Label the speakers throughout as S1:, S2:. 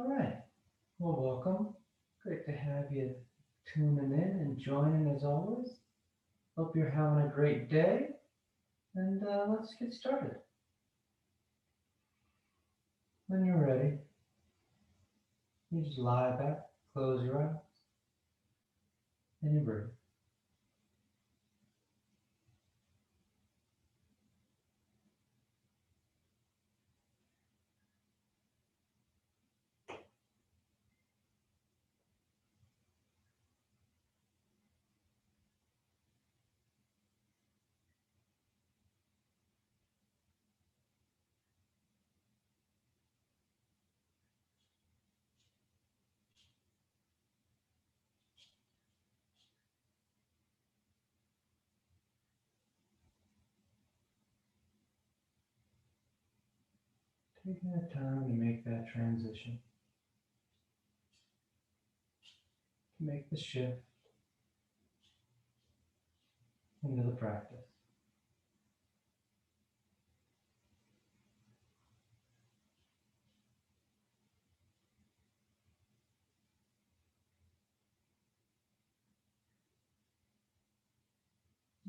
S1: All right. Well, welcome. Great to have you tuning in and joining as always. Hope you're having a great day. And let's get started. When you're ready, you just lie back, close your eyes, and you breathe. Taking the time to make that transition, to make the shift into the practice.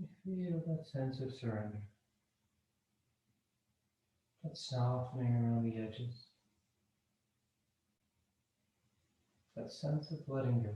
S1: You feel that sense of surrender, that softening around the edges, that sense of letting go.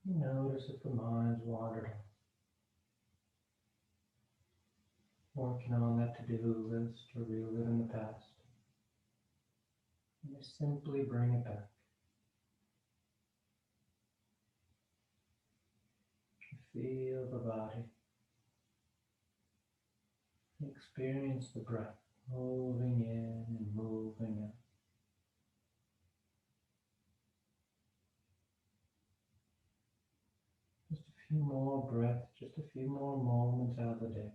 S1: You notice if the mind's wandered off, working on that to-do list or reliving the past. And just simply bring it back. Feel the body. Experience the breath moving in and moving out. Just a few more breaths, just a few more moments out of the day.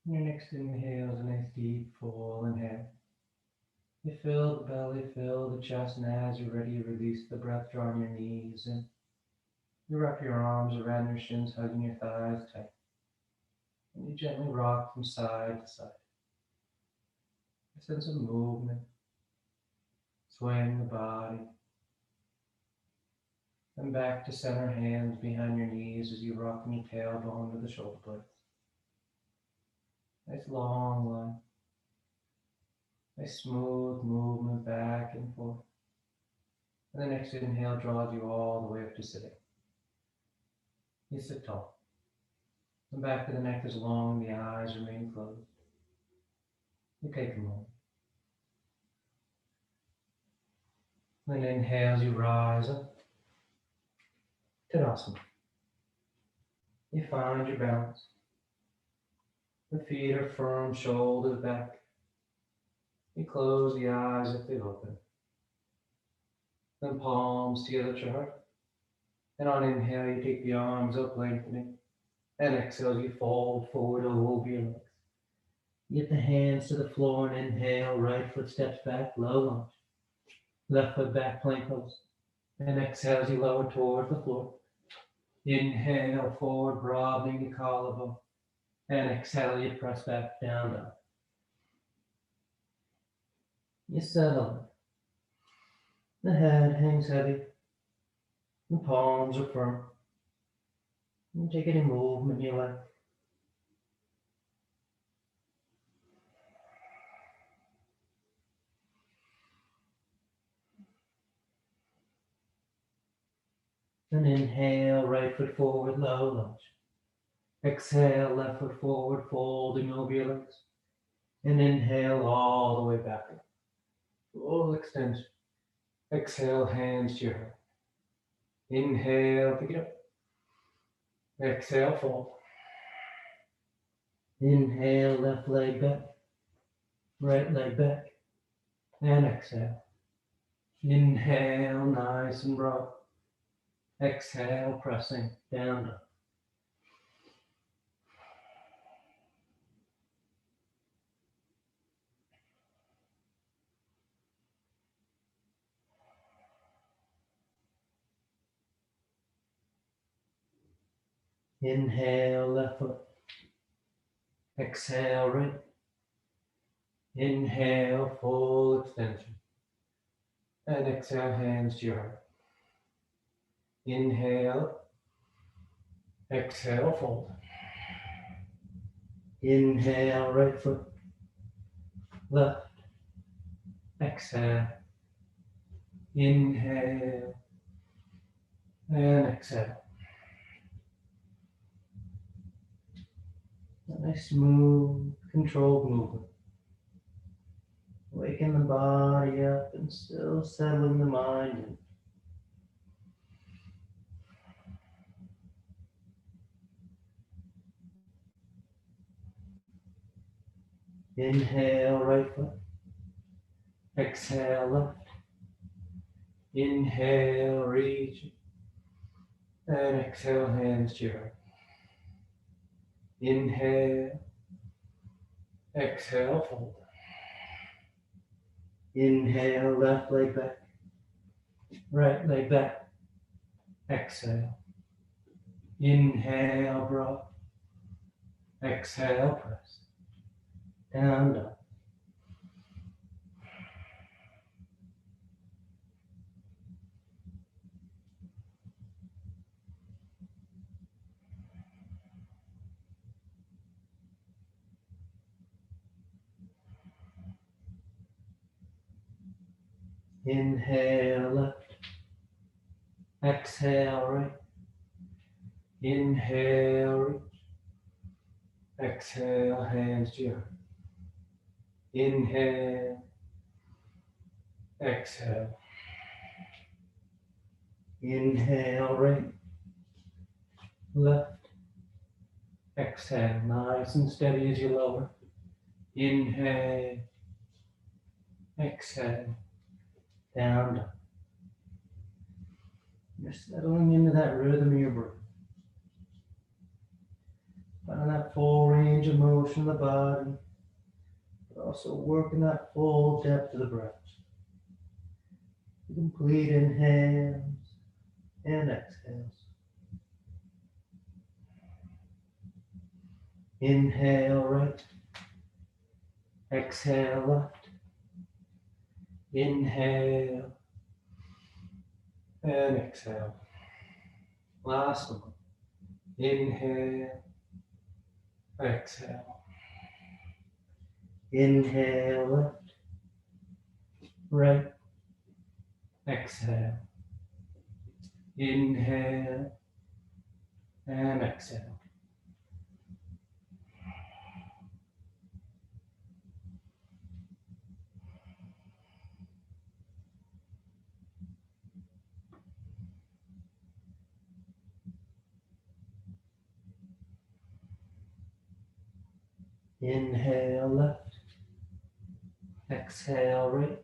S1: Your next inhale is a nice deep full inhale. You fill the belly, fill the chest, and as you're ready, you release the breath, drawing your knees in. You wrap your arms around your shins, hugging your thighs tight. And you gently rock from side to side. A sense of movement, swaying the body. Then back to center, hands behind your knees as you rock from your tailbone to the shoulder blades. Nice long line. Nice smooth movement back and forth. And the next inhale draws you all the way up to sitting. You sit tall. The back of the neck is long, the eyes remain closed. You take a moment. Then inhale as you rise up. Tadasana. You find your balance. The feet are firm, shoulders back. You close the eyes if they open. Then palms together to your heart. And on inhale, you take the arms up, lengthening. And exhale, you fold forward over your legs. Get the hands to the floor and inhale, right foot steps back, low lunge. Left foot back, plank pose. And exhale as you lower toward the floor. Inhale, forward, broadening the collarbone. And exhale, you press back down, down. You settle. The head hangs heavy. The palms are firm. You take any movement you like. And inhale, right foot forward, low lunge. Exhale, left foot forward, folding over your legs. And inhale all the way back up. Full extension. Exhale, hands to your heart. Inhale, pick it up. Exhale, fold. Inhale, left leg back. Right leg back. And exhale. Inhale, nice and broad. Exhale, pressing down, down. Inhale, left foot. Exhale, right. Inhale, full extension. And exhale, hands to your heart. Inhale. Exhale, fold. Inhale, right foot. Left. Exhale. Inhale. And exhale. A nice, smooth, controlled movement. Waking the body up and still settling the mind in. Inhale, right foot. Exhale, left. Inhale, reach. And exhale, hands to your heart. Inhale. Exhale, fold. Inhale, left leg back. Right leg back. Exhale. Inhale, broad. Exhale, press. Down, down. Inhale, left. Exhale, right. Inhale, reach. Exhale, hands to your heart. Inhale. Exhale. Inhale, right. Left. Exhale, nice and steady as you lower. Inhale. Exhale. Down, down. You're settling into that rhythm of your breath. Finding that full range of motion of the body, but also working that full depth of the breath. Complete inhales and exhales. Inhale, right. Exhale, left. Inhale and exhale. Last one. Inhale, exhale. Inhale, left. Right. Exhale. Inhale and exhale. Inhale, left. Exhale, right.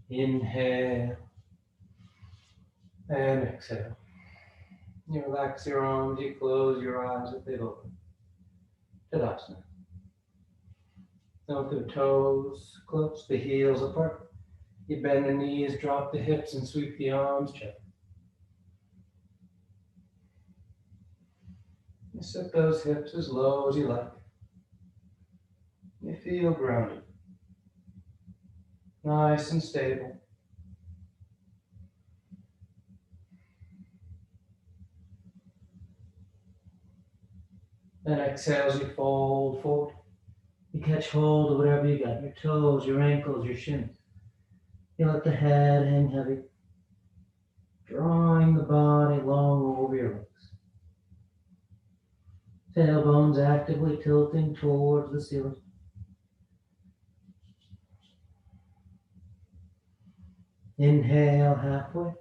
S1: Inhale. And exhale. You relax your arms, you close your eyes if they've opened. Tadasana. Now with the toes close, the heels apart. You bend the knees, drop the hips, and sweep the arms gently. You set those hips as low as you like. You feel grounded. Nice and stable. Then exhale as you fold forward. You catch hold of whatever you got, your toes, your ankles, your shins. You let the head hang heavy, drawing the body long over your legs. Tailbones actively tilting towards the ceiling. Inhale halfway.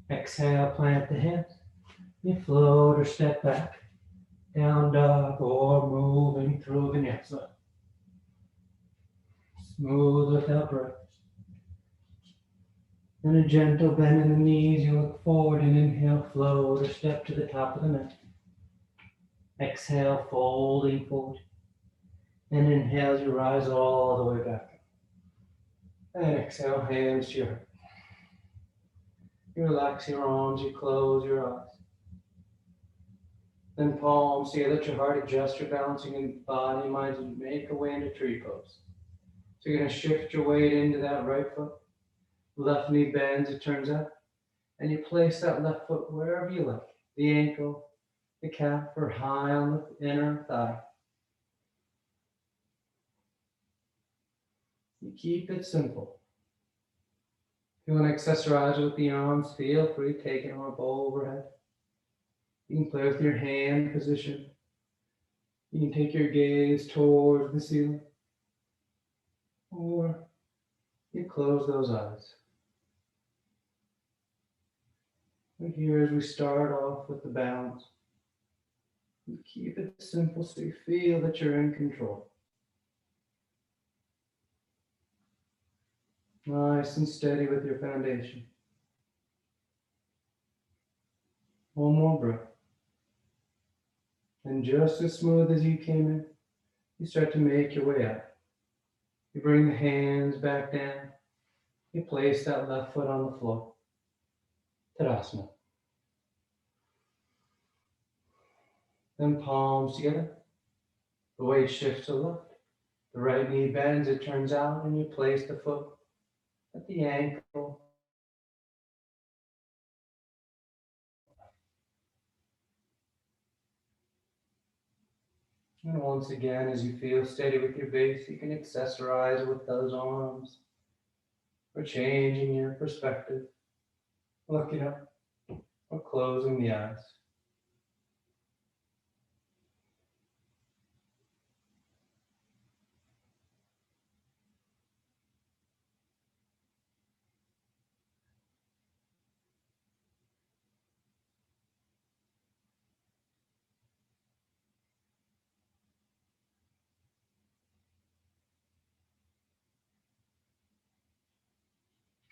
S1: Exhale, plant the hands. You float or step back. Down dog or moving through vinyasa. Smooth without breath. Then a gentle bend in the knees. You look forward and inhale, float or step to the top of the mat. Exhale, folding forward. And inhale as you rise all the way back. And exhale, hands to your heart. You relax your arms, you close your eyes. Then palms together at your heart, adjust your balancing in body and mind, and make a way into tree pose. So you're going to shift your weight into that right foot. Left knee bends, it turns out. And you place that left foot wherever you like. The ankle, the calf, or high on the inner thigh. You keep it simple. If you want to accessorize with the arms, feel free to take an arm overhead. You can play with your hand position. You can take your gaze towards the ceiling. Or you close those eyes. And here as we start off with the balance, you keep it simple so you feel that you're in control. Nice and steady with your foundation. One more breath. And just as smooth as you came in, you start to make your way up. You bring the hands back down. You place that left foot on the floor. Tadasana. Then palms together. The weight shifts to the left. The right knee bends, it turns out, and you place the foot at the ankle. And once again, as you feel steady with your base, you can accessorize with those arms or changing your perspective, looking up or closing the eyes.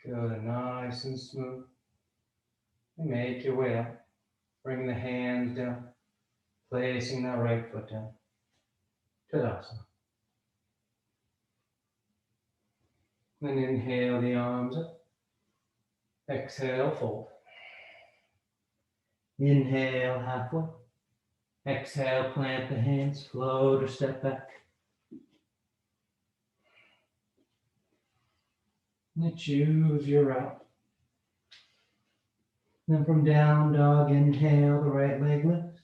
S1: Good, nice and smooth. And make your way up. Bring the hands down, placing that right foot down. Tadasana. Then inhale the arms up. Exhale, fold. Inhale, halfway. Exhale, plant the hands, float or step back. And choose your route. Then from down dog, inhale, the right leg lifts.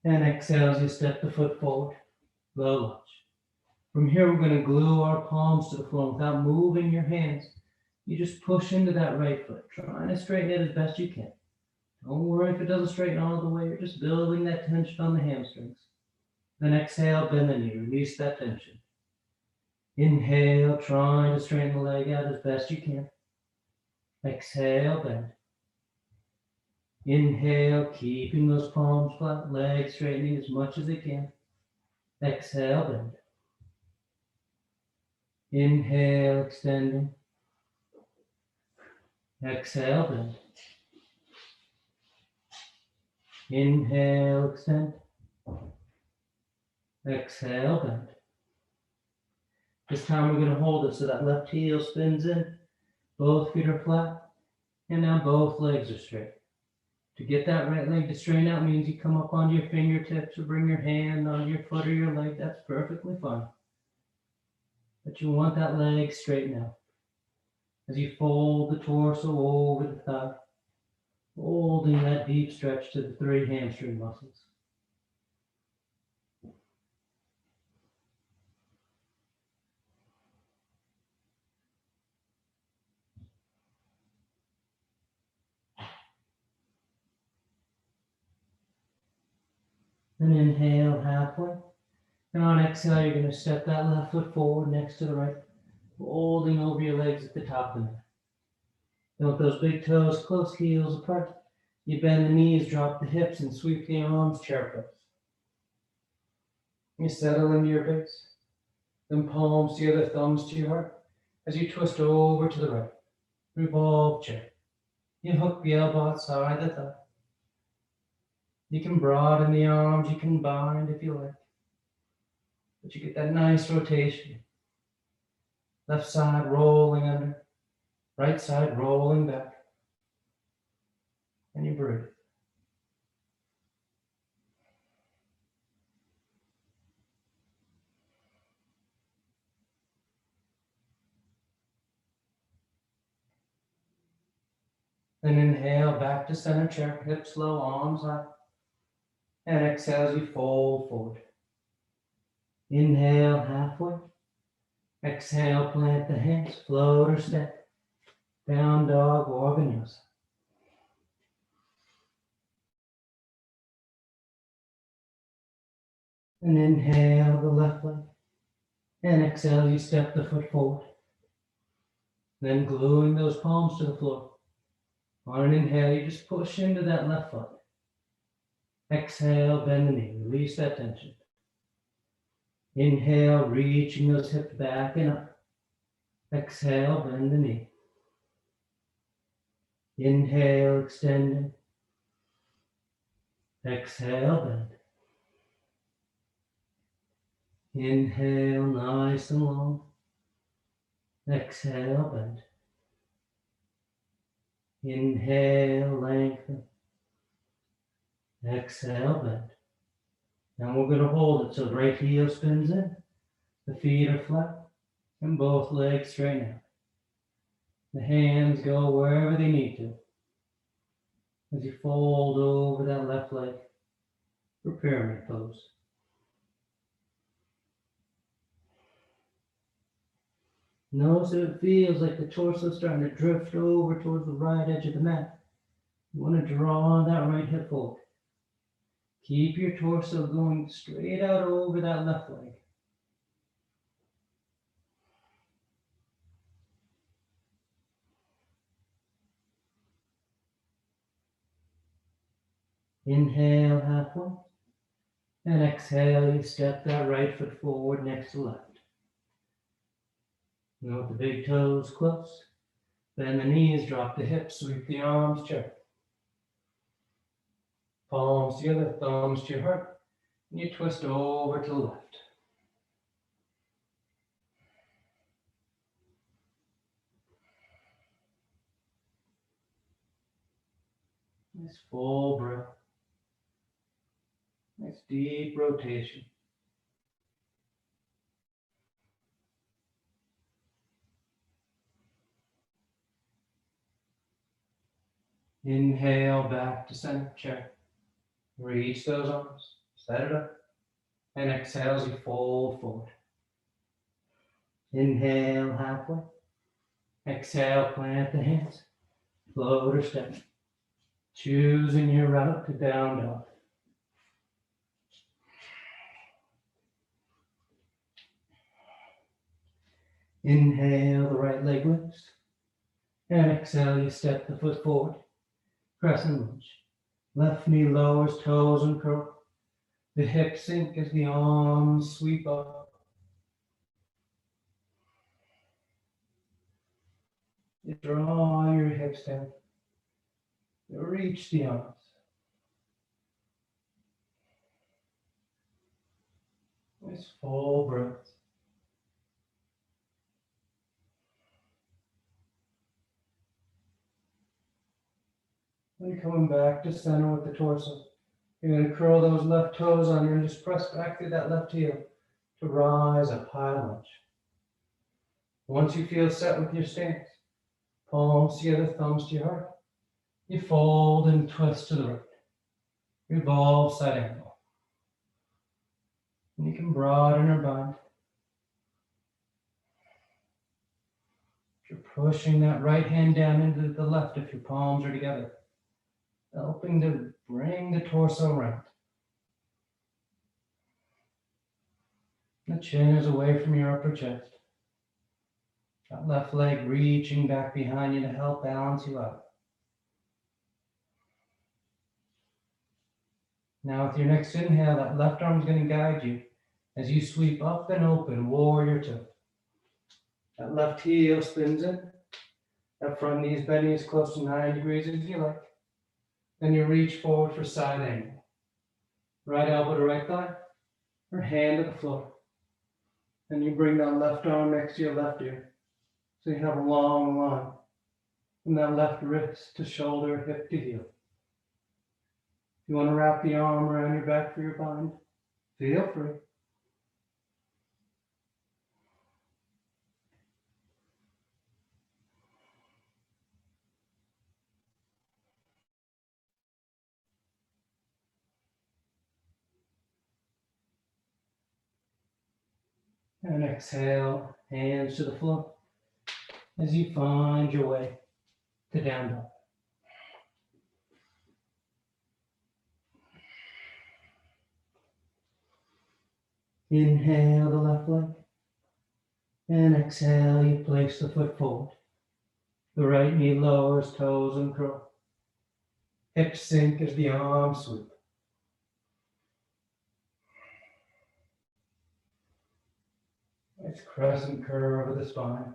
S1: And exhale as you step the foot forward, low lunge. From here, we're going to glue our palms to the floor without moving your hands. You just push into that right foot, trying to straighten it as best you can. Don't worry if it doesn't straighten all the way. You're just building that tension on the hamstrings. Then exhale, bend the knee, release that tension. Inhale, trying to straighten the leg out as best you can. Exhale, bend. Inhale, keeping those palms flat, legs straightening as much as they can. Exhale, bend. Inhale, extending. Exhale, bend. Inhale, extend. Exhale, bend. This time we're going to hold it so that left heel spins in. Both feet are flat. And now both legs are straight. To get that right leg to straighten out means you come up onto your fingertips or bring your hand on your foot or your leg. That's perfectly fine. But you want that leg straight now. As you fold the torso over the thigh, holding that deep stretch to the 3 hamstring muscles. And inhale halfway. And on exhale, you're going to step that left foot forward next to the right, folding over your legs at the top of the mat. Then with those big toes close, heels apart, you bend the knees, drop the hips, and sweep the arms, chair pose. You settle into your base. Then palms together, thumbs to your heart. As you twist over to the right, revolve chair. You hook the elbow outside the thigh. You can broaden the arms, you can bind if you like. But you get that nice rotation. Left side rolling under, right side rolling back. And you breathe. Then inhale back to center chair, hips low, arms high. And exhale as you fold forward. Inhale halfway. Exhale, plant the hands, float or step. Down dog or vinyasa. And inhale the left leg. And exhale, you step the foot forward. Then gluing those palms to the floor. On an inhale, you just push into that left foot. Exhale, bend the knee, release that tension. Inhale, reaching those hips back and up. Exhale, bend the knee. Inhale, extending. Exhale, bend. Inhale, nice and long. Exhale, bend. Inhale, lengthen. Exhale, bend. Now we're going to hold it so the right heel spins in, the feet are flat, and both legs straighten out. The hands go wherever they need to. As you fold over that left leg for pyramid pose. Notice if it feels like the torso is starting to drift over towards the right edge of the mat. You want to draw that right hip forward. Keep your torso going straight out over that left leg. Inhale halfway. And exhale, you step that right foot forward next to left. Now with the big toes close. Bend the knees, drop the hips, sweep the arms, chair. Palms together, thumbs to your heart. And you twist over to the left. Nice full breath. Nice deep rotation. Inhale back to center chair. Reach those arms, set it up. And exhale as you fold forward. Inhale halfway. Exhale, plant the hands. Float or step. Choosing your route to down dog. Inhale, the right leg lifts. And exhale, you step the foot forward. Crescent lunge. Left knee lowers, toes uncurl. The hips sink as the arms sweep up. You draw your hips down. You reach the arms. Nice full breath. Then coming back to center with the torso. You're going to curl those left toes under and just press back through that left heel to rise up high lunge. Once you feel set with your stance, palms together, thumbs to your heart, you fold and twist to the right. Revolve side angle. And you can broaden or bind. You're pushing that right hand down into the left if your palms are together, helping to bring the torso around. The chin is away from your upper chest. That left leg reaching back behind you to help balance you out. Now with your next inhale, that left arm is going to guide you as you sweep up and open, warrior two. That left heel spins in. That front knee is bending as close to 9 degrees as you like. Then you reach forward for side angle. Right elbow to right thigh, or hand to the floor. Then you bring that left arm next to your left ear. So you have a long line from that left wrist to shoulder, hip to heel. If you want to wrap the arm around your back for your bind, feel free. And exhale, hands to the floor as you find your way to down dog. Inhale the left leg, and exhale, you place the foot forward. The right knee lowers, toes uncurl. Hips sink as the arms sweep. Nice crescent curve of the spine.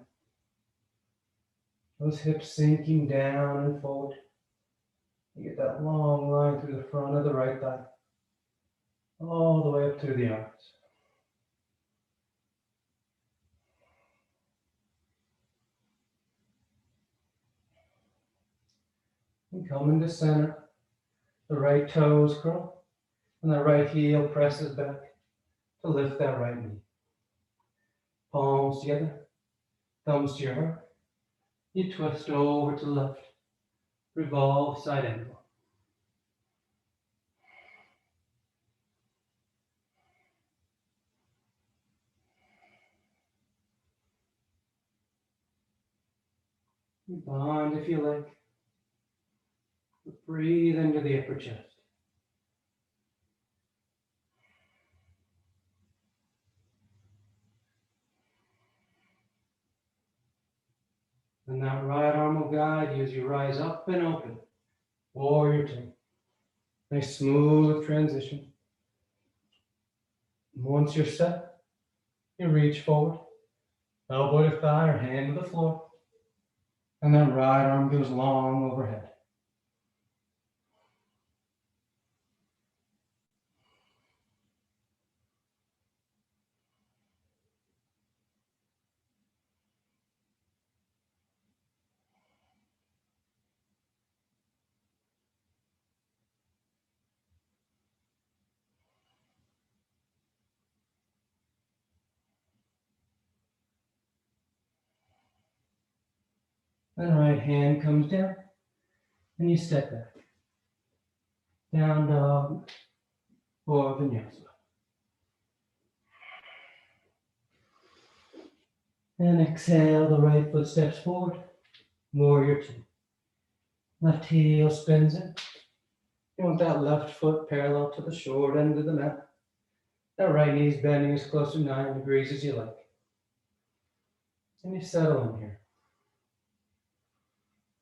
S1: Those hips sinking down and forward. You get that long line through the front of the right thigh, all the way up through the arms. And come into center. The right toes curl, and the right heel presses back to lift that right knee. Palms together, thumbs to your heart. You twist over to the left. Revolve side angle. Bind if you like. Breathe into the upper chest. And that right arm will guide you as you rise up and open. Warrior two. Nice smooth transition. And once you're set, you reach forward. Elbow to thigh or hand to the floor. And that right arm goes long overhead. Then right hand comes down, and you step back. Down dog or vinyasa. And exhale, the right foot steps forward. Warrior two. Left heel spins in. You want that left foot parallel to the short end of the mat. That right knee's bending as close to 9 degrees as you like. And you settle in here.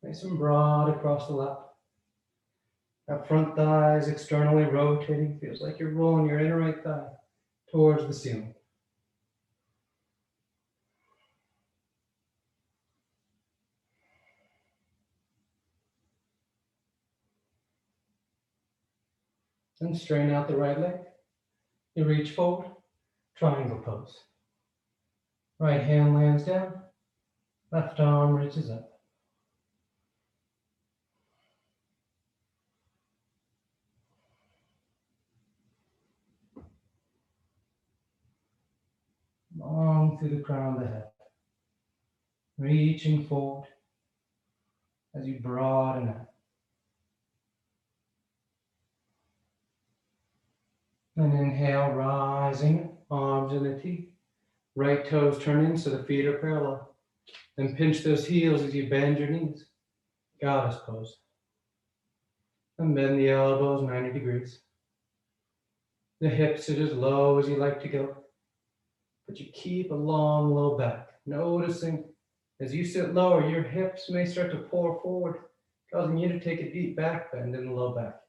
S1: Nice and broad across the lap. That front thigh is externally rotating. Feels like you're rolling your inner right thigh towards the ceiling. Then straighten out the right leg. You reach forward. Triangle pose. Right hand lands down, left arm reaches up. Long through the crown of the head. Reaching forward as you broaden out. And inhale, rising, arms in the teeth. Right toes turn in so the feet are parallel. Then pinch those heels as you bend your knees. Goddess pose. And bend the elbows 90 degrees. The hips sit as low as you like to go. But you keep a long, low back. Noticing as you sit lower, your hips may start to pour forward, causing you to take a deep back bend in the low back.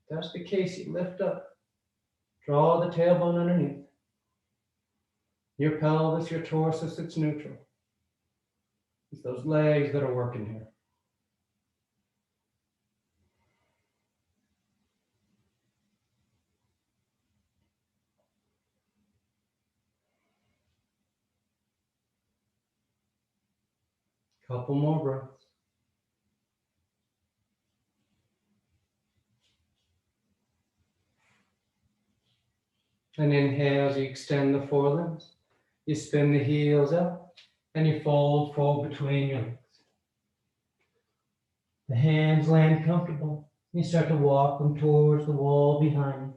S1: If that's the case, you lift up. Draw the tailbone underneath. Your pelvis, your torso sits neutral. It's those legs that are working here. Couple more breaths. And inhale as you extend the forelimbs. You spin the heels up and you fold forward between your legs. The hands land comfortable. You start to walk them towards the wall behind you,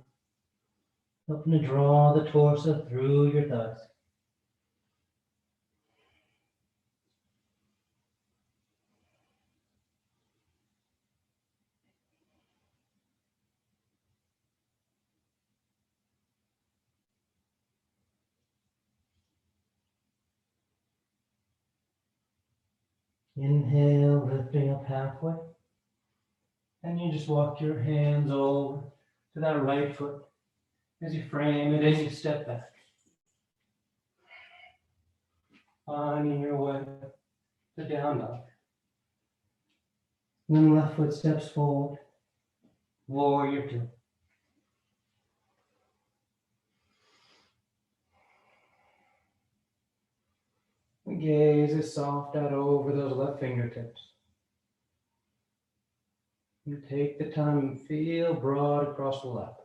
S1: helping to draw the torso through your thighs. Inhale, lifting up halfway. And you just walk your hands over to that right foot as you frame it and you step back. Finding your way to down dog. Then left foot steps forward, warrior two. The gaze is soft out over those left fingertips. You take the time and feel broad across the lap.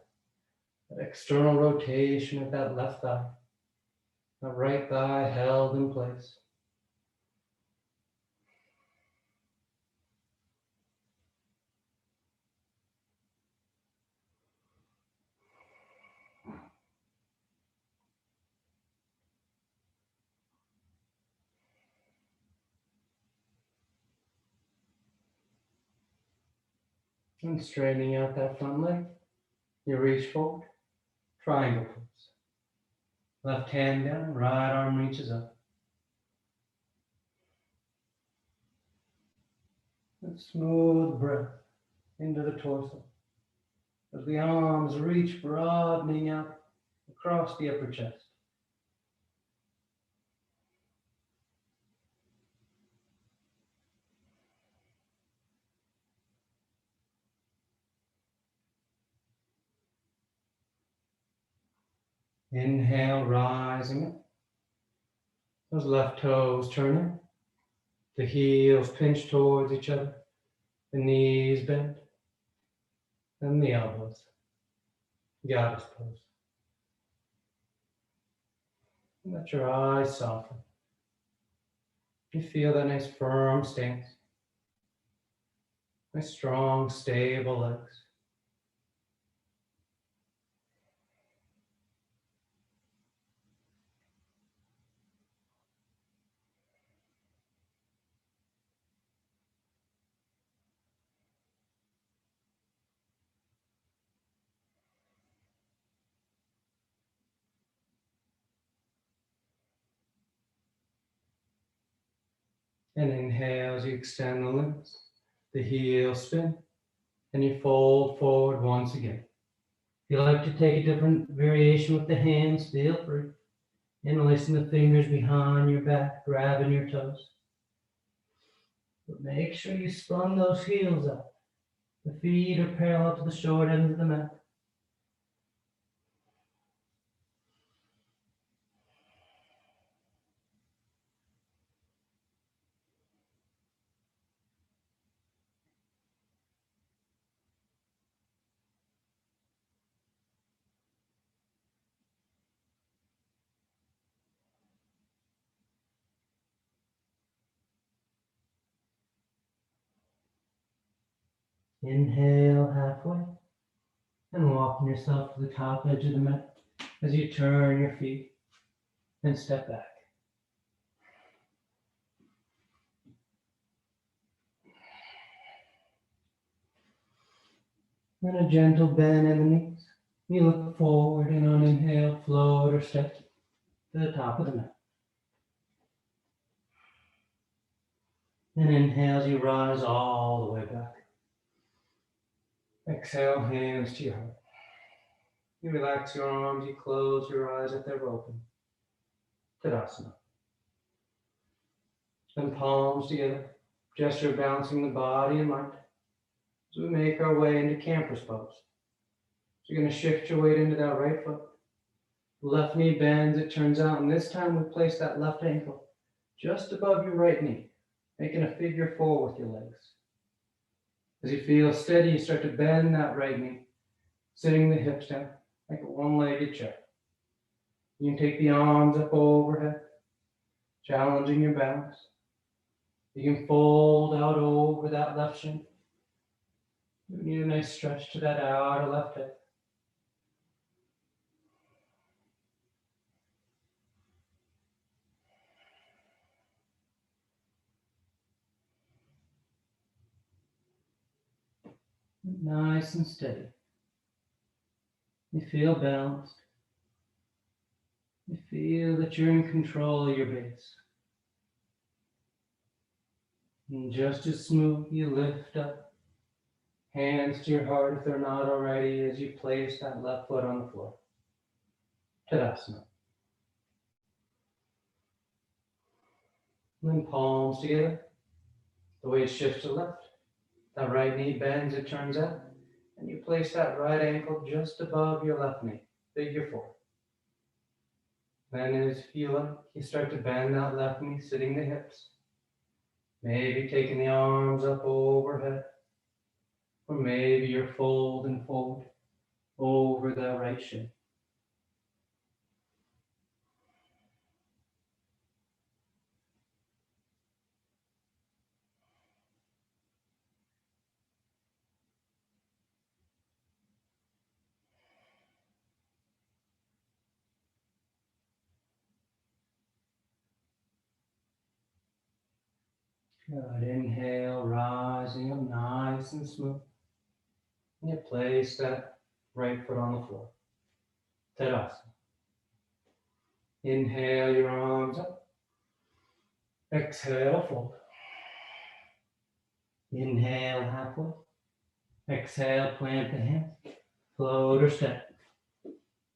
S1: That external rotation of that left thigh. That right thigh held in place. And straightening out that front leg, you reach forward, triangle pose. Left hand down, right arm reaches up. And smooth breath into the torso as the arms reach, broadening out across the upper chest. Inhale, rising up. Those left toes turning. The heels pinch towards each other. The knees bend. And the elbows. Goddess pose. And let your eyes soften. You feel that nice firm stance. Nice strong, stable legs. And inhale as you extend the limbs, the heels spin, and you fold forward once again. If you like to take a different variation with the hands, feel free. Interlacing the fingers behind your back, grabbing your toes. But make sure you spun those heels up. The feet are parallel to the short end of the mat. Inhale halfway and walking yourself to the top edge of the mat as you turn your feet and step back. Then a gentle bend in the knees. You look forward and on inhale, float or step to the top of the mat. And inhale as you rise all the way back. Exhale, hands to your heart. You relax your arms, you close your eyes if they're open. Tadasana. Then palms together, gesture balancing the body and mind. As we make our way into camper's pose. So you're going to shift your weight into that right foot. Left knee bends, it turns out, and this time we place that left ankle just above your right knee, making a figure four with your legs. As you feel steady, you start to bend that right knee, sitting the hips down like a one-legged chair. You can take the arms up overhead, challenging your balance. You can fold out over that left shin. You need a nice stretch to that outer left hip. Nice and steady. You feel balanced. You feel that you're in control of your base. And just as smooth, you lift up, hands to your heart if they're not already, as you place that left foot on the floor. Tadasana. And then palms together. The weight shifts to the left. That right knee bends, it turns out. And you place that right ankle just above your left knee. Figure four. Then as you feel like, you start to bend that left knee, sitting the hips. Maybe taking the arms up overhead. Or maybe you're folding forward over that right shin. Good. Inhale, rising up nice and smooth. And you place that right foot on the floor. Tadasana. Inhale your arms up. Exhale, fold. Inhale halfway. Exhale, plant the hands. Float or step.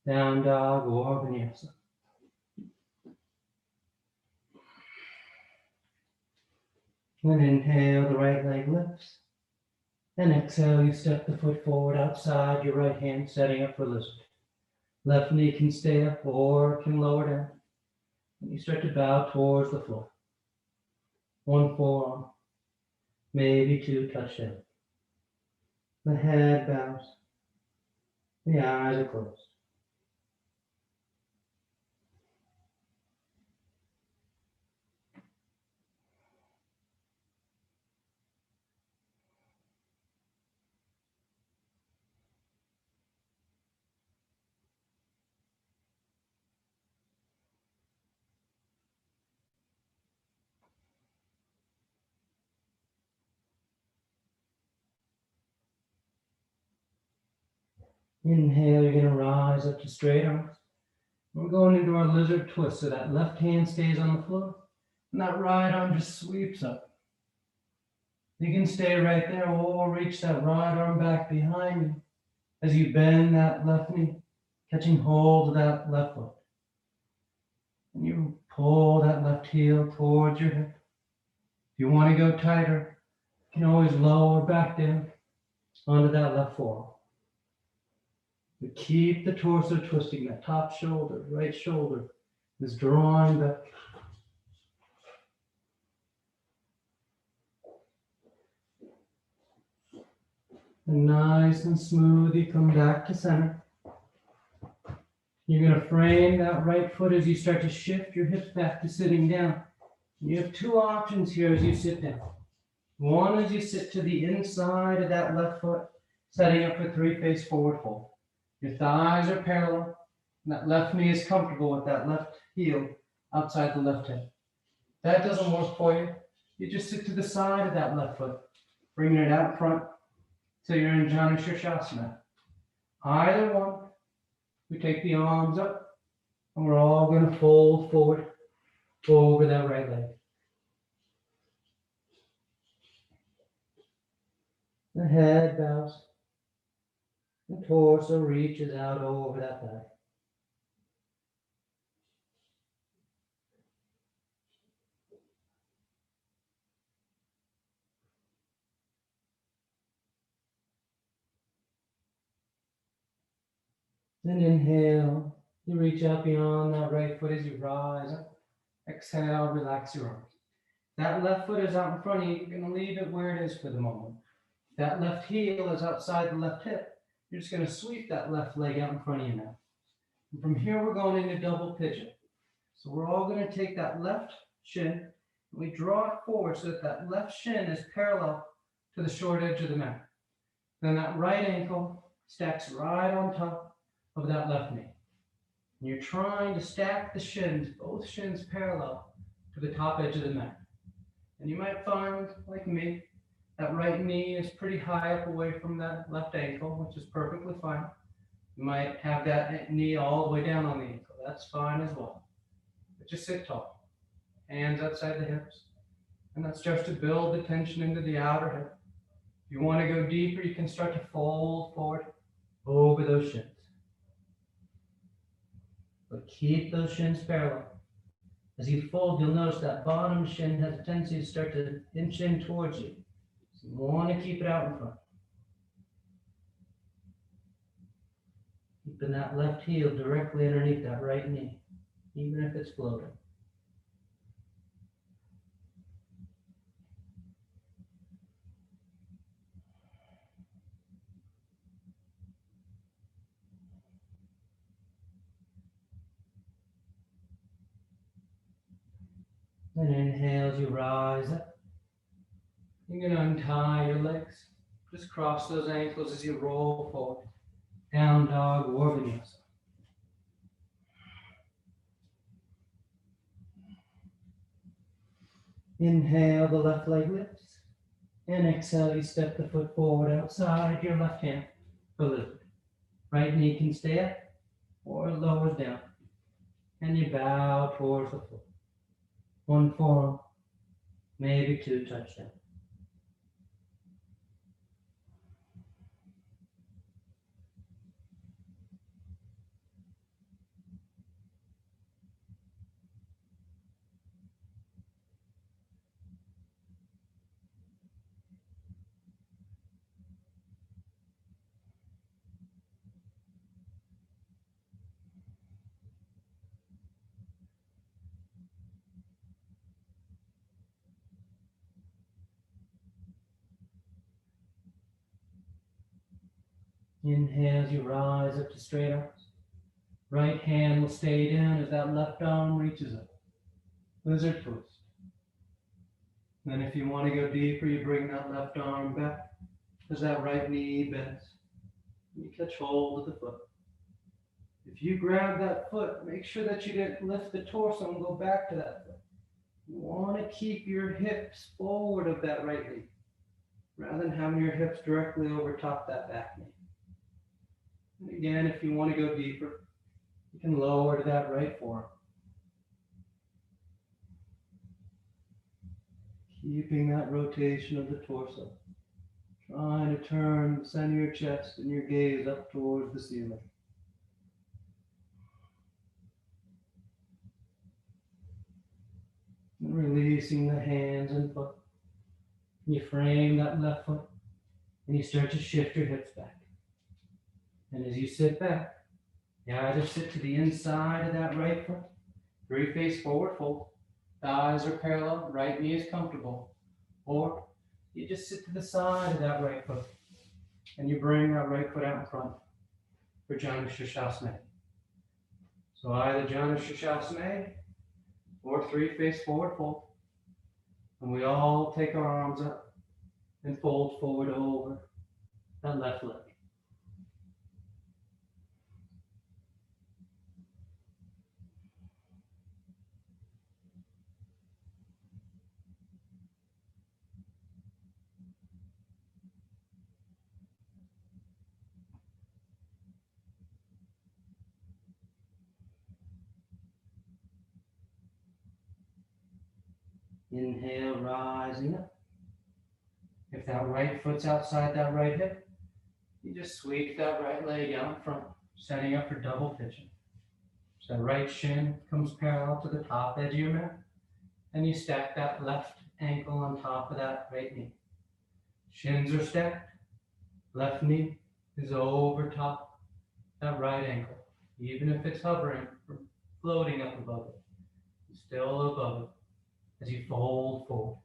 S1: Down dog or vinyasa. Then inhale, the right leg lifts. And exhale, you step the foot forward outside your right hand, setting up for lizard. Left knee can stay up or can lower down. And you start to bow towards the floor. One forearm, maybe two touch down. The head bows. The eyes are closed. Inhale, you're going to rise up to straight arms. We're going into our lizard twist, so that left hand stays on the floor, and that right arm just sweeps up. You can stay right there or reach that right arm back behind you as you bend that left knee, catching hold of that left foot. And you pull that left heel towards your hip. If you want to go tighter, you can always lower back down onto that left forearm. But keep the torso twisting, that top shoulder, right shoulder is drawing back. And nice and smooth, you come back to center. You're going to frame that right foot as you start to shift your hips back to sitting down. You have two options here as you sit down. One as you sit to the inside of that left foot, setting up for three face forward fold. Your thighs are parallel, and that left knee is comfortable with that left heel outside the left hip. If that doesn't work for you, you just sit to the side of that left foot, bringing it out front till you're in Janu Shirshasana. Either one, we take the arms up, and we're all going to fold forward over that right leg. The head bows, the torso reaches out over that back. Then inhale, you reach out beyond that right foot as you rise up. Exhale, relax your arms. That left foot is out in front of you. You're going to leave it where it is for the moment. That left heel is outside the left hip. You're just going to sweep that left leg out in front of you now. And from here, we're going into double pigeon. So we're all going to take that left shin, and we draw it forward so that that left shin is parallel to the short edge of the mat. Then that right ankle stacks right on top of that left knee. And you're trying to stack the shins, both shins parallel to the top edge of the mat. And you might find, like me, that right knee is pretty high up away from that left ankle, which is perfectly fine. You might have that knee all the way down on the ankle. That's fine as well. But just sit tall. Hands outside the hips. And that starts to build the tension into the outer hip. If you want to go deeper, you can start to fold forward over those shins. But keep those shins parallel. As you fold, you'll notice that bottom shin has a tendency to start to inch in towards you. So you want to keep it out in front. Keeping that left heel directly underneath that right knee, even if it's floating. And inhale as you rise up. You're going to untie your legs. Just cross those ankles as you roll forward. Down dog or vinyasa. Inhale, the left leg lifts. And exhale, you step the foot forward outside your left hand for lizard. Right knee can stay up or lowers down. And you bow towards the floor. One forearm, maybe two touchdown. Inhale as you rise up to straight arms. Right hand will stay down as that left arm reaches up. Lizard twist. Then if you want to go deeper, you bring that left arm back as that right knee bends. You catch hold of the foot. If you grab that foot, make sure that you didn't lift the torso and go back to that foot. You want to keep your hips forward of that right knee, rather than having your hips directly over top that back knee. And again, if you want to go deeper, you can lower to that right forearm. Keeping that rotation of the torso. Trying to turn the center of your chest and your gaze up towards the ceiling. And releasing the hands and foot. And you frame that left foot and you start to shift your hips back. And as you sit back, you either sit to the inside of that right foot, three face forward fold, thighs are parallel, right knee is comfortable, or you just sit to the side of that right foot and you bring that right foot out in front for Janu Shirshasana. So either Janu Shirshasana or three face forward fold. And we all take our arms up and fold forward over that left leg. Inhale, rising up. If that right foot's outside that right hip, you just sweep that right leg out in front, setting up for double pitching. So that right shin comes parallel to the top edge of your mat, and you stack that left ankle on top of that right knee. Shins are stacked, left knee is over top that right ankle. Even if it's hovering or floating up above it, it's still above it as you fold forward.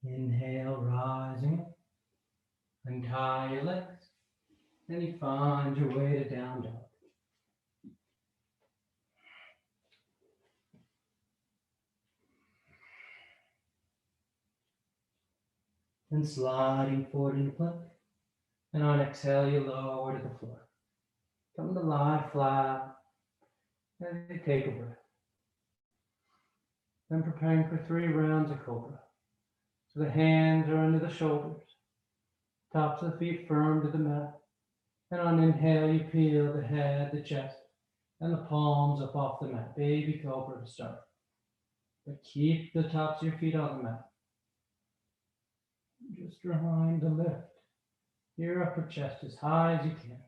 S1: Inhale, rising up. Untie your legs. Then you find your way to down dog. Then sliding forward into plank. And on exhale, you lower to the floor. Come to lie flat. And you take a breath. Then preparing for 3 rounds of Cobra. So the hands are under the shoulders. Tops of the feet firm to the mat. And on inhale, you peel the head, the chest, and the palms up off the mat. Baby Cobra to start. But keep the tops of your feet on the mat. Just trying to lift your upper chest as high as you can.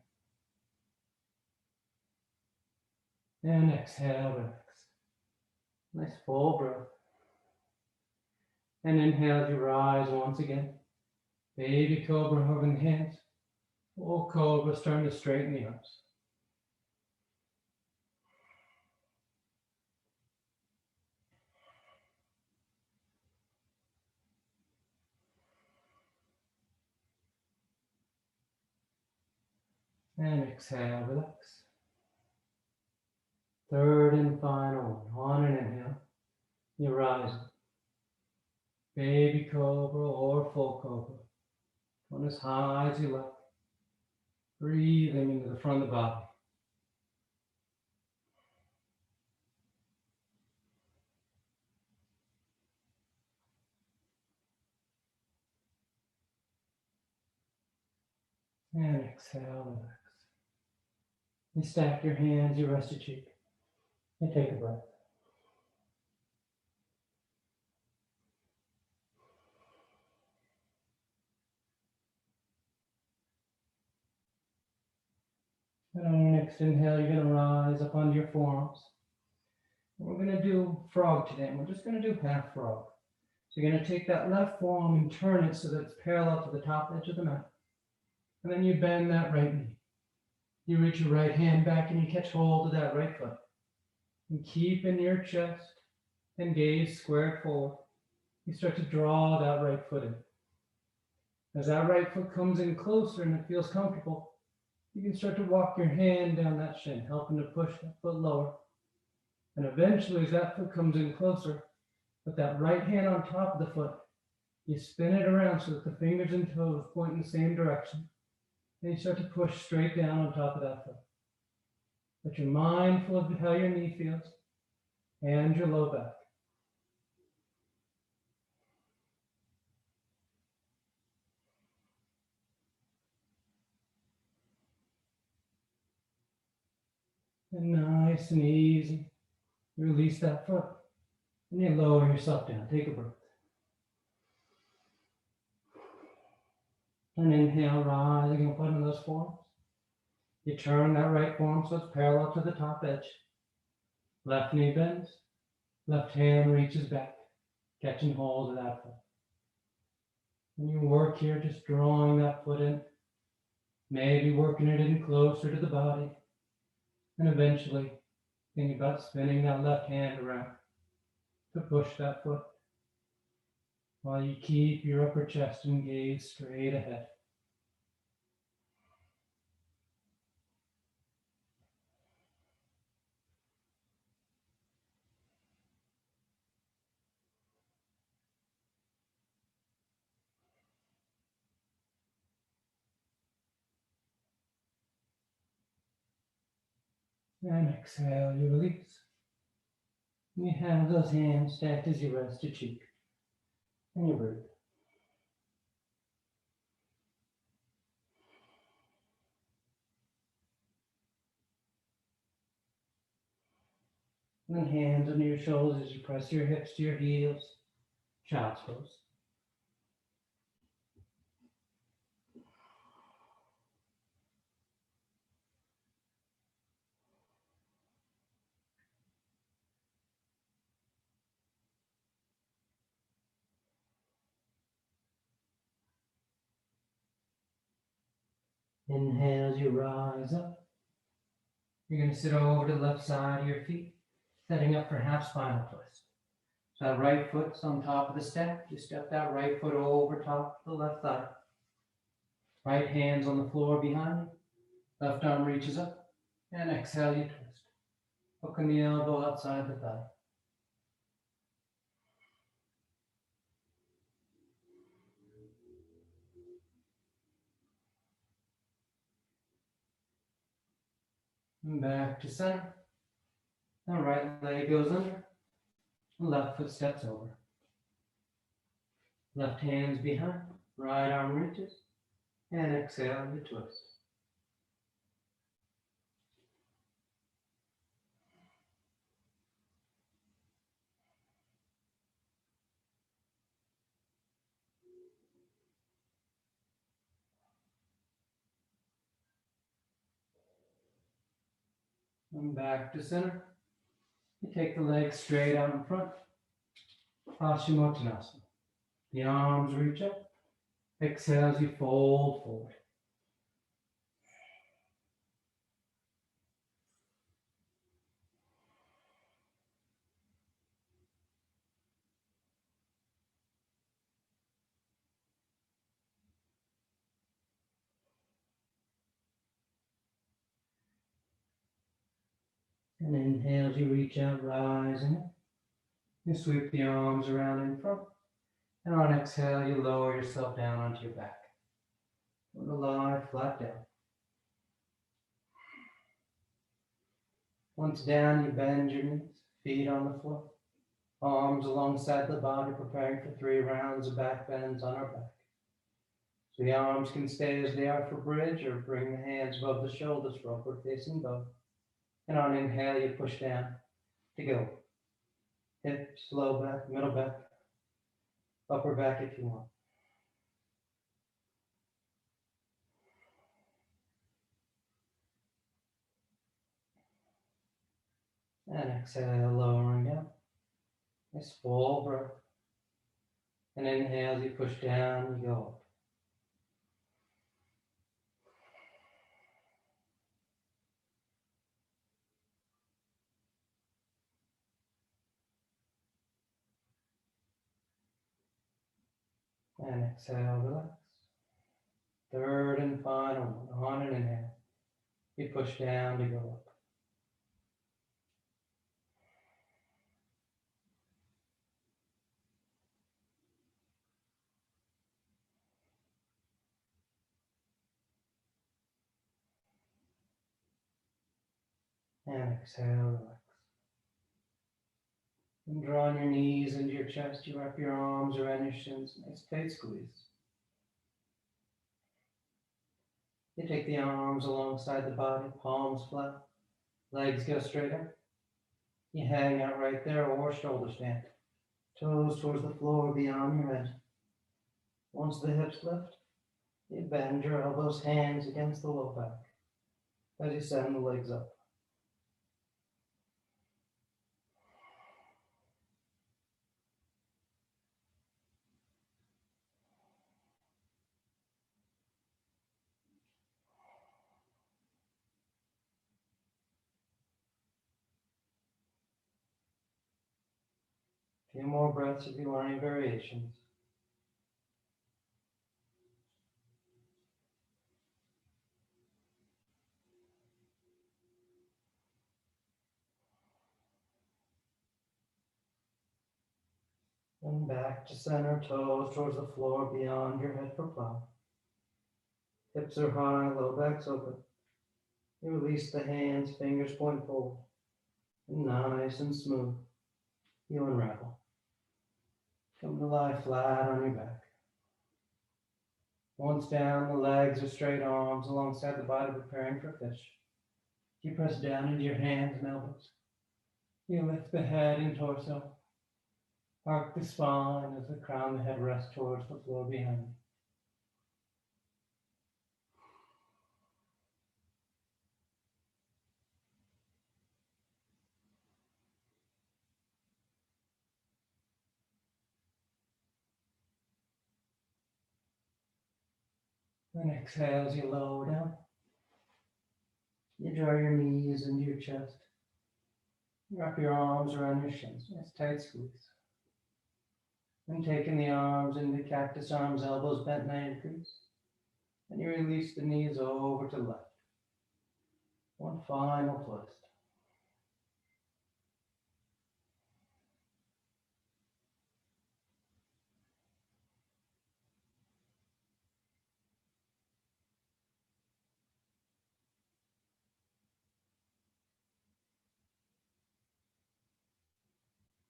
S1: And exhale, relax. Nice full breath. And inhale as you rise once again. Baby Cobra hovering the hands. Full Cobra starting to straighten the arms. And exhale, relax. Third and final one. On an inhale, you rise. Baby Cobra or full Cobra. One as high as you like. Breathing into the front of the body. And exhale, relax. You stack your hands, you rest your cheek. And take a breath. And on your next inhale, you're going to rise up onto your forearms. And we're going to do frog today. And we're just going to do half frog. So you're going to take that left forearm and turn it so that it's parallel to the top edge of the mat. And then you bend that right knee. You reach your right hand back and you catch hold of that right foot. And keep in your chest and gaze squared forward. You start to draw that right foot in. As that right foot comes in closer and it feels comfortable, you can start to walk your hand down that shin, helping to push that foot lower. And eventually, as that foot comes in closer, with that right hand on top of the foot, you spin it around so that the fingers and toes point in the same direction. And you start to push straight down on top of that foot. But you're mindful of how your knee feels and your low back. And nice and easy, you release that foot and you lower yourself down. Take a breath. And inhale, rising up onto those forearms. You turn that right forearm so it's parallel to the top edge. Left knee bends, left hand reaches back. catching hold of that foot. And you work here, just drawing that foot in, maybe working it in closer to the body, and eventually think about spinning that left hand around to push that foot while you keep your upper chest and gaze straight ahead. And exhale, you release. You have those hands stacked as you rest your cheek and you breathe. And then hands under your shoulders as you press your hips to your heels. Child's pose. Inhale as you rise up. You're going to sit over to the left side of your feet, setting up for half spinal twist. So that right foot's on top of the step. You step that right foot over top of the left thigh. Right hand's on the floor behind you. Left arm reaches up. And exhale, you twist. Hooking the elbow outside the thigh. And back to center. And right leg goes under. Left foot steps over. Left hand's behind. Right arm reaches. And exhale, you twist. And back to center. You take the legs straight out in front. Paschimottanasana. The arms reach up. Exhale as you fold forward. And inhale as you reach out, rising. You sweep the arms around in front. And on exhale, you lower yourself down onto your back. Lie flat down. Once down, you bend your knees, feet on the floor. Arms alongside the body, preparing for 3 rounds of back bends on our back. So the arms can stay as they are for bridge, or bring the hands above the shoulders for upward facing bow. And on inhale, you push down to go. Hips, low back, middle back, upper back if you want. And exhale, lowering down. Nice full breath. And inhale, as you push down, you go up. And exhale, relax. Third and final one. On an inhale, you push down to go up. And exhale, relax. And drawing your knees into your chest, you wrap your arms around your shins. Nice tight squeeze. You take the arms alongside the body, palms flat, legs go straight up. You hang out right there or shoulder stand. Toes towards the floor beyond your head. Once the hips lift, you bend your elbows, hands against the low back as you send the legs up. A few more breaths if you want any variations. And back to center, toes towards the floor beyond your head for plow. Hips are high, low back's open. You release the hands, fingers point forward. And nice and smooth, you unravel. Come to lie flat on your back. Once down, the legs are straight, arms alongside the body, preparing for fish. You press down into your hands and elbows. You lift the head and torso. Arc the spine as the crown of the head rests towards the floor behind you. Then exhale as you lower down. You draw your knees into your chest. Wrap your arms around your shins. Nice tight squeeze. And taking the arms into cactus arms, elbows bent 90 degrees. And you release the knees over to the left. One final twist.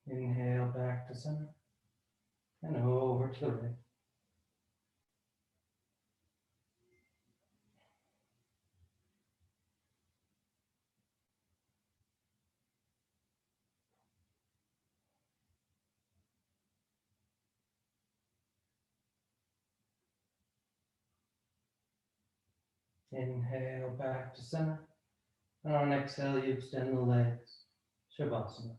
S1: Inhale back to center. And over to the right. Inhale back to center. And on exhale, you extend the legs. Shavasana.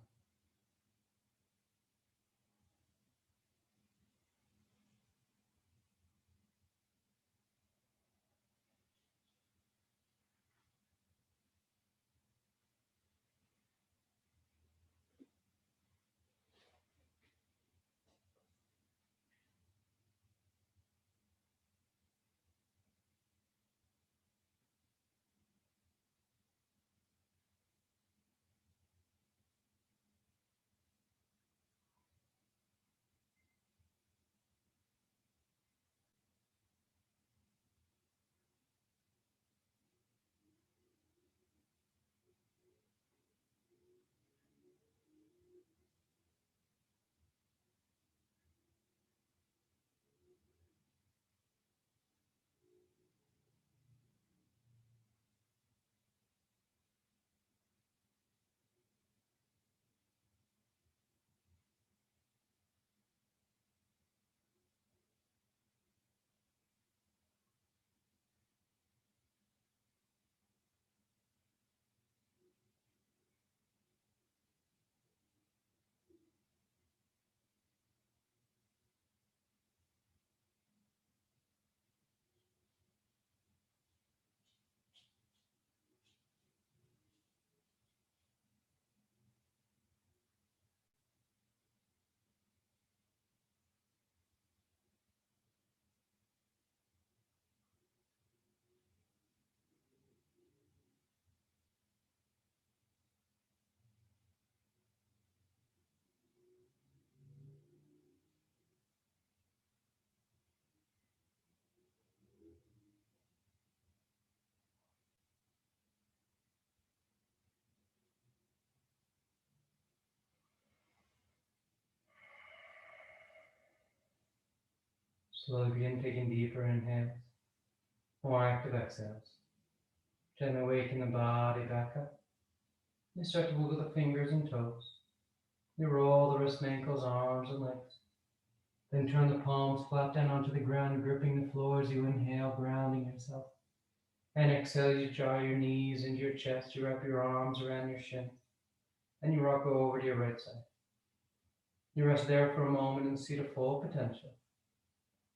S1: Slowly begin taking deeper inhales, more active exhales. Gently awaken the body back up. You start to wiggle the fingers and toes. You roll the wrists and ankles, arms and legs. Then turn the palms flat down onto the ground, gripping the floor as you inhale, grounding yourself. And exhale, you draw your knees into your chest. You wrap your arms around your shin. And you rock over to your right side. You rest there for a moment and see the full potential.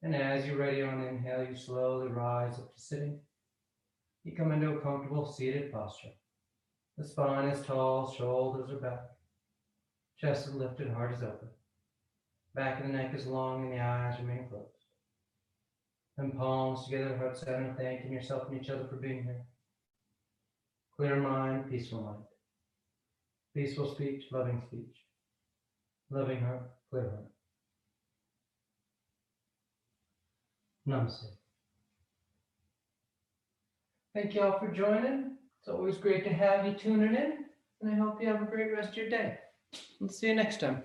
S1: And as you're ready on inhale, you slowly rise up to sitting. You come into a comfortable seated posture. The spine is tall, shoulders are back. Chest is lifted, heart is open. Back of the neck is long and the eyes remain closed. Then palms together, heart center, thanking yourself and each other for being here. Clear mind, peaceful mind. Peaceful speech, loving speech. Loving heart, clear heart. Namaste. Thank you all for joining. It's always great to have you tuning in, and I hope you have a great rest of your day. And see you next time.